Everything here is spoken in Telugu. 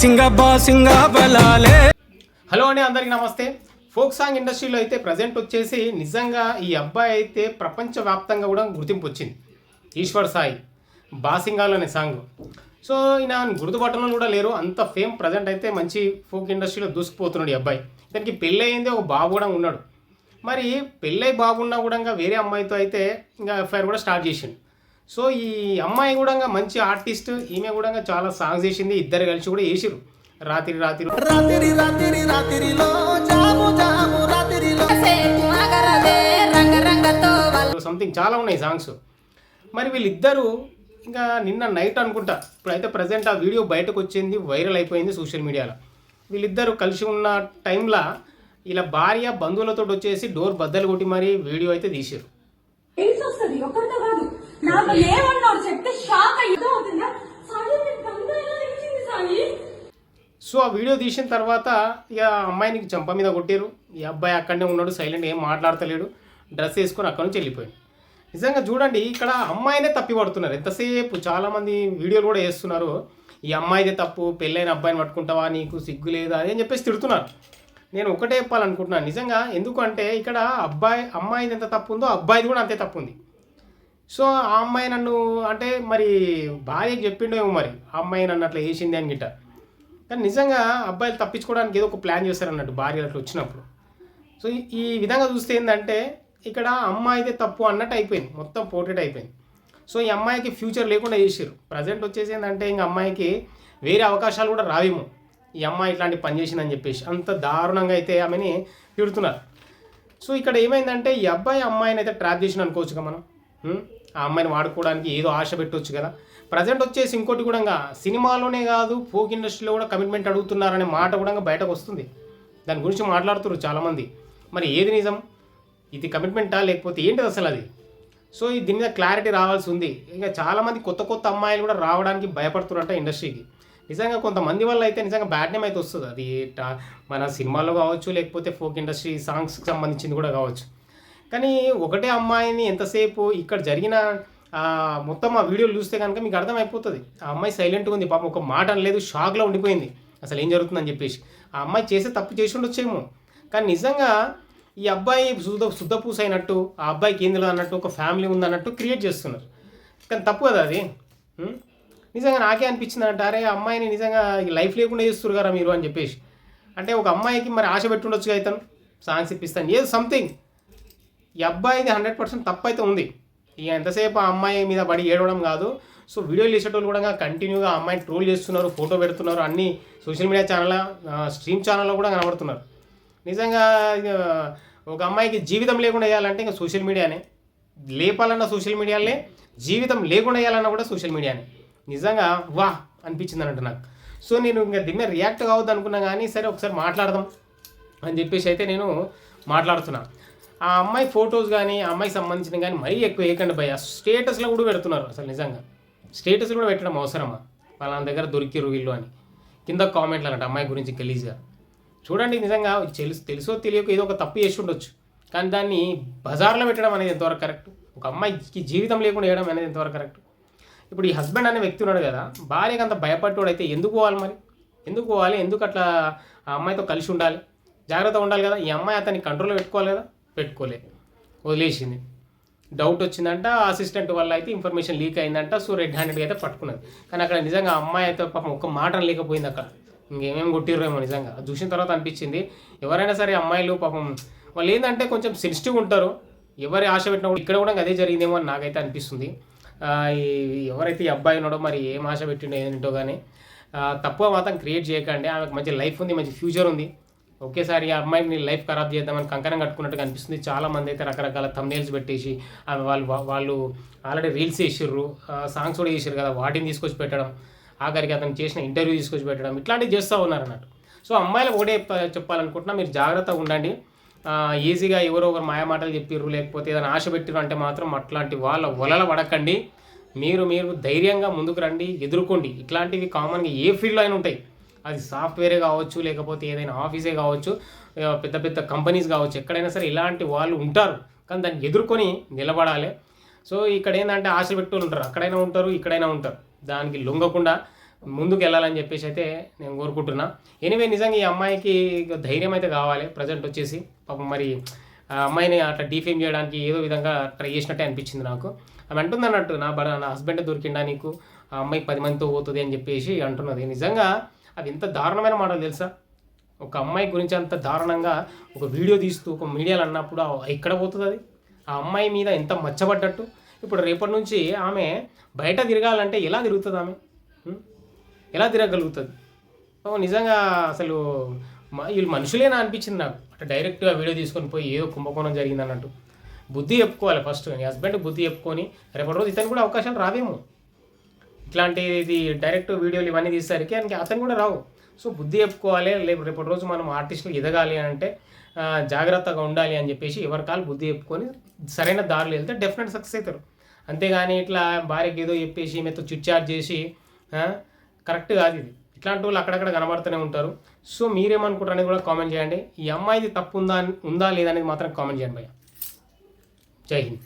బాసింగా బలాలే. హలో అండి, అందరికీ నమస్తే. ఫోక్ సాంగ్ ఇండస్ట్రీలో అయితే ప్రజెంట్ వచ్చేసి నిజంగా ఈ అబ్బాయి అయితే ప్రపంచవ్యాప్తంగా కూడా గుర్తింపు వచ్చింది. ఈశ్వర్ సాయి బాసింగాలు అనే సాంగ్. సో ఈయన గుర్తుపట్టడం కూడా లేరు, అంత ఫేమ్ ప్రజెంట్ అయితే మంచి ఫోక్ ఇండస్ట్రీలో దూసుకుపోతున్నాడు ఈ అబ్బాయి. దానికి పెళ్ళి అయింది, ఒక బాబు కూడా ఉన్నాడు. మరి పెళ్ళై బాగున్నా కూడా వేరే అమ్మాయితో అయితే ఇంకా ఎఫ్ఐఆర్ కూడా స్టార్ట్ చేసిండు. సో ఈ అమ్మాయి కూడా మంచి ఆర్టిస్ట్, ఈమె కూడా చాలా సాంగ్స్ చేసింది. ఇద్దరు కలిసి కూడా వేసిరు రాత్రి సంథింగ్ చాలా ఉన్నాయి సాంగ్స్. మరి వీళ్ళిద్దరూ ఇంకా నిన్న నైట్ అనుకుంటా, ఇప్పుడైతే ప్రజెంట్ ఆ వీడియో బయటకు వచ్చింది, వైరల్ అయిపోయింది సోషల్ మీడియాలో. వీళ్ళిద్దరూ కలిసి ఉన్న టైంలో ఇలా భార్య బంధువులతో వచ్చేసి డోర్ బద్దలు కొట్టి మరి వీడియో అయితే తీసారు. సో ఆ వీడియో తీసిన తర్వాత ఇక అమ్మాయినికి చంప మీద కొట్టారు. ఈ అబ్బాయి అక్కడనే ఉన్నాడు, సైలెంట్, ఏం మాట్లాడతలేడు, డ్రెస్ వేసుకొని అక్కడి నుంచి వెళ్ళిపోయాడు. నిజంగా చూడండి, ఇక్కడ అమ్మాయినే తప్పి పడుతున్నారు ఎంతసేపు. చాలామంది వీడియోలు కూడా వేస్తున్నారు, ఈ అమ్మాయిదే తప్పు, పెళ్ళైన అబ్బాయిని పట్టుకుంటావా, నీకు సిగ్గు లేదా అని చెప్పేసి తిడుతున్నారు. నేను ఒకటే చెప్పాలనుకుంటున్నాను నిజంగా, ఎందుకంటే ఇక్కడ అమ్మాయిది ఎంత తప్పు ఉందో అబ్బాయిది కూడా అంతే తప్పు ఉంది. సో ఆ అమ్మాయి నన్ను అంటే మరి భార్యకి చెప్పిండేమో మరి ఆ అమ్మాయి నన్ను అట్లా వేసింది అని గిట్ట. కానీ నిజంగా అబ్బాయిలు తప్పించుకోవడానికి ఏదో ఒక ప్లాన్ చేస్తారన్నట్టు భార్య అట్లా వచ్చినప్పుడు. సో ఈ విధంగా చూస్తే ఏంటంటే ఇక్కడ అమ్మాయిదే తప్పు అన్నట్టు అయిపోయింది, మొత్తం పోర్ట్రేట్ అయిపోయింది. సో ఈ అమ్మాయికి ఫ్యూచర్ లేకుండా చేసారు. ప్రజెంట్ వచ్చేసి ఏంటంటే ఇంక అమ్మాయికి వేరే అవకాశాలు కూడా రావేమో, ఈ అమ్మాయి ఇట్లాంటి పని చేసిందని చెప్పేసి అంత దారుణంగా అయితే ఆమెని తిడుతున్నారు. సో ఇక్కడ ఏమైందంటే ఈ అమ్మాయిని అయితే ట్రాప్ చేసిన అనుకోవచ్చుగా మనం. ఆ అమ్మాయిని వాడుకోవడానికి ఏదో ఆశ పెట్టవచ్చు కదా. ప్రజెంట్ వచ్చేసి ఇంకోటి కూడా సినిమాలోనే కాదు, ఫోక్ ఇండస్ట్రీలో కూడా కమిట్మెంట్ అడుగుతున్నారనే మాట కూడా బయటకు వస్తుంది. దాని గురించి మాట్లాడుతున్నారు చాలామంది. మరి ఏది నిజం, ఇది కమిట్మెంటా లేకపోతే ఏంటిది అసలు అది? సో దీని మీద క్లారిటీ రావాల్సి ఉంది. ఇంకా చాలామంది కొత్త అమ్మాయిలు కూడా రావడానికి భయపడుతున్నారంట ఇండస్ట్రీకి. నిజంగా కొంతమంది వల్ల అయితే నిజంగా బ్యాడ్ నేమ్ అయితే వస్తుంది. అది మన సినిమాలో కావచ్చు, లేకపోతే ఫోక్ ఇండస్ట్రీ సాంగ్స్కి సంబంధించింది కూడా కావచ్చు. కానీ ఒకటే అమ్మాయిని ఎంతసేపు ఇక్కడ జరిగిన మొత్తం ఆ వీడియోలు చూస్తే కనుక మీకు అర్థమైపోతుంది. ఆ అమ్మాయి సైలెంట్గా ఉంది, పాపం ఒక మాట అనలేదు, షాక్లో ఉండిపోయింది అసలు ఏం జరుగుతుందని చెప్పేసి. ఆ అమ్మాయి చేసే తప్పు చేసి ఉండొచ్చేమో, కానీ నిజంగా ఈ అబ్బాయి శుద్ధపూస అయినట్టు, ఆ అబ్బాయికి ఏందిలో అన్నట్టు, ఒక ఫ్యామిలీ ఉందన్నట్టు క్రియేట్ చేస్తున్నారు. కానీ తప్పు కదా అది. నిజంగా నాకే అనిపించింది అంటే, అరే అమ్మాయిని నిజంగా లైఫ్ లేకుండా చేస్తున్నారు కదా మీరు అని చెప్పేసి. అంటే ఒక అమ్మాయికి మరి ఆశ పెట్టుండొచ్చుగా, అవుతాను సాంగ్స్ ఇప్పిస్తాను ఏదో సంథింగ్. ఈ అబ్బాయిది 100% తప్పు అయితే ఉంది. ఇక ఎంతసేపు ఆ అమ్మాయి మీద పడి ఏడవడం కాదు. సో వీడియోలు చేసేటోళ్ళు కూడా కంటిన్యూగా ఆ అమ్మాయిని ట్రోల్ చేస్తున్నారు, ఫోటో పెడుతున్నారు, అన్ని సోషల్ మీడియా ఛానల్, స్ట్రీమ్ ఛానల్లో కూడా కనబడుతున్నారు. నిజంగా ఒక అమ్మాయికి జీవితం లేకుండా వేయాలంటే ఇంకా సోషల్ మీడియానే, లేపాలన్న సోషల్ మీడియానే, జీవితం లేకుండా వేయాలన్నా కూడా సోషల్ మీడియానే. నిజంగా వాహ్ అనిపించింది అన్నట్టు నాకు. సో నేను ఇంకా దీని మీద రియాక్ట్ కావద్దు అనుకున్నా, కానీ సరే ఒకసారి మాట్లాడదాం అని చెప్పేసి అయితే నేను మాట్లాడుతున్నాను. ఆ అమ్మాయి ఫొటోస్ కానీ, ఆ అమ్మాయికి సంబంధించిన కానీ మరీ ఎక్కువ వేయకండి భయ. స్టేటస్లో కూడా పెడుతున్నారు. అసలు నిజంగా స్టేటస్లో కూడా పెట్టడం అవసరమా? వాళ్ళ దగ్గర దొరికిరు వీళ్ళు అని కింద కామెంట్లు అన్నట్టు అమ్మాయి గురించి గలీజ్గా. చూడండి నిజంగా తెలుసో తెలియక ఏదో ఒక తప్పు చేసి ఉండొచ్చు, కానీ దాన్ని బజార్లో పెట్టడం అనేది ఎంతవరకు కరెక్ట్? ఒక అమ్మాయికి జీవితం లేకుండా వేయడం అనేది ఎంతవరకు కరెక్ట్? ఇప్పుడు ఈ హస్బెండ్ అనే వ్యక్తి ఉన్నాడు కదా, భార్యకి అంత భయపడ్డాడు అయితే ఎందుకు పోవాలి మరి? ఎందుకు పోవాలి? ఎందుకు అట్లా ఆ అమ్మాయితో కలిసి ఉండాలి? జాగ్రత్తగా ఉండాలి కదా. ఈ అమ్మాయి అతన్ని కంట్రోల్లో పెట్టుకోవాలి కదా, పెట్టుకోలే, వదిలేసింది. డౌట్ వచ్చిందంట, అసిస్టెంట్ వల్ల అయితే ఇన్ఫర్మేషన్ లీక్ అయిందంట. సో రెడ్ హ్యాండెడ్గా అయితే పట్టుకున్నది. కానీ అక్కడ నిజంగా అమ్మాయి అయితే పాపం ఒక్క మాట లేకపోయింది. అక్కడ ఇంకేమేమి కొట్టిర్రేమో. నిజంగా అది చూసిన తర్వాత అనిపించింది, ఎవరైనా సరే అమ్మాయిలు పాపం వాళ్ళు ఏంటంటే కొంచెం సెన్సిటివ్ ఉంటారు. ఎవరి ఆశ పెట్టినప్పుడు ఇక్కడ కూడా అదే జరిగిందేమో అని నాకైతే అనిపిస్తుంది. ఎవరైతే ఈ అబ్బాయి ఉన్నాడో మరి ఏం ఆశ పెట్టిండో ఏంటో కానీ తప్పుగా మాత్రం క్రియేట్ చేయకండి. ఆమెకు మంచి లైఫ్ ఉంది, మంచి ఫ్యూచర్ ఉంది. ఒకేసారి ఆ అమ్మాయిని లైఫ్ ఖరాబ్ చేద్దామని కంకణం కట్టుకున్నట్టుగా అనిపిస్తుంది. చాలామంది అయితే రకరకాల థంబ్నెయిల్స్ పెట్టేసి వాళ్ళు ఆల్రెడీ రీల్స్ వేసిర్రు, సాంగ్స్ కూడా వేసారు కదా, వాటిని తీసుకొచ్చి పెట్టడం, ఆఖరికి అతను చేసిన ఇంటర్వ్యూ తీసుకొచ్చి పెట్టడం, ఇట్లాంటివి చేస్తూ ఉన్నారు అన్నట్టు. సో అమ్మాయిలకు ఒకటే చెప్పాలనుకుంటున్నా, మీరు జాగ్రత్తగా ఉండండి. ఈజీగా ఎవరో ఒకరు మాయమాటలు చెప్పిర్రు, లేకపోతే ఏదైనా ఆశ పెట్టిర్రు అంటే మాత్రం అట్లాంటి వాళ్ళ వలల పడకండి. మీరు ధైర్యంగా ముందుకు రండి, ఎదుర్కోండి. ఇట్లాంటివి కామన్గా ఏ ఫీల్డ్లో అయినా ఉంటాయి. అది సాఫ్ట్వేరే కావచ్చు, లేకపోతే ఏదైనా ఆఫీసే కావచ్చు, పెద్ద పెద్ద కంపెనీస్ కావచ్చు, ఎక్కడైనా సరే ఇలాంటి వాళ్ళు ఉంటారు. కానీ దాన్ని ఎదుర్కొని నిలబడాలి. సో ఇక్కడ ఏంటంటే ఆశ పెట్టుకుని ఉంటారు, అక్కడైనా ఉంటారు, ఇక్కడైనా ఉంటారు. దానికి లొంగకుండా ముందుకు వెళ్ళాలని చెప్పేసి అయితే నేను కోరుకుంటున్నా. ఎనివే నిజంగా ఈ అమ్మాయికి ధైర్యం అయితే కావాలి. ప్రజెంట్ వచ్చేసి పాపం మరి ఆ అమ్మాయిని అట్లా డీఫేమ్ చేయడానికి ఏదో విధంగా ట్రై చేసినట్టే అనిపించింది నాకు. ఆమె అంటుంది అన్నట్టు నా హస్బెండ్ దొరికిండా నీకు, ఆ అమ్మాయికి 10 మందితో పోతుంది అని చెప్పేసి అంటున్నది. నిజంగా అది ఎంత దారుణమైన మాటలు తెలుసా? ఒక అమ్మాయి గురించి అంత దారుణంగా ఒక వీడియో తీస్తూ ఒక మీడియాలో అన్నప్పుడు ఎక్కడ పోతుంది అది? ఆ అమ్మాయి మీద ఎంత మచ్చబడ్డట్టు. ఇప్పుడు రేపటి నుంచి ఆమె బయట తిరగాలంటే ఎలా తిరుగుతుంది ఆమె? ఎలా తిరగలుగుతుంది? నిజంగా అసలు వీళ్ళు మనుషులేనా అనిపించింది నాకు. అట్లా డైరెక్ట్గా వీడియో తీసుకొని పోయి ఏదో కుంభకోణం జరిగింది అన్నట్టు. బుద్ధి చెప్పుకోవాలి ఫస్ట్. నీ హస్బెండ్ బుద్ధి చెప్పుకొని రేపటి రోజు ఇతను కూడా అవకాశాలు రావేమో. ఇట్లాంటిది డైరెక్ట్ వీడియోలు ఇవన్నీ తీసేసరికి అతను కూడా రావు. సో బుద్ధి చెప్పుకోవాలి. రేపటి రోజు మనం ఆర్టిస్టులు ఎదగాలి అంటే జాగ్రత్తగా ఉండాలి అని చెప్పేసి ఎవరికాలు బుద్ధి చెప్పుకొని సరైన దారిలో వెళ్తే డెఫినెట్ సక్సెస్ అవుతారు. అంతేగాని ఇట్లా భార్యకి ఏదో చెప్పేసి మీతో చిట్చాట్ చేసి కరెక్ట్ కాదు ఇది. ఇట్లాంటి వాళ్ళు అక్కడక్కడ కనబడుతూనే ఉంటారు. సో మీరేమనుకుంటారు అనేది కూడా కామెంట్ చేయండి. ఈ అమ్మాయిది తప్పు ఉందా లేదా అనేది మాత్రం కామెంట్ చేయండి భయ్యా. జై హింద్.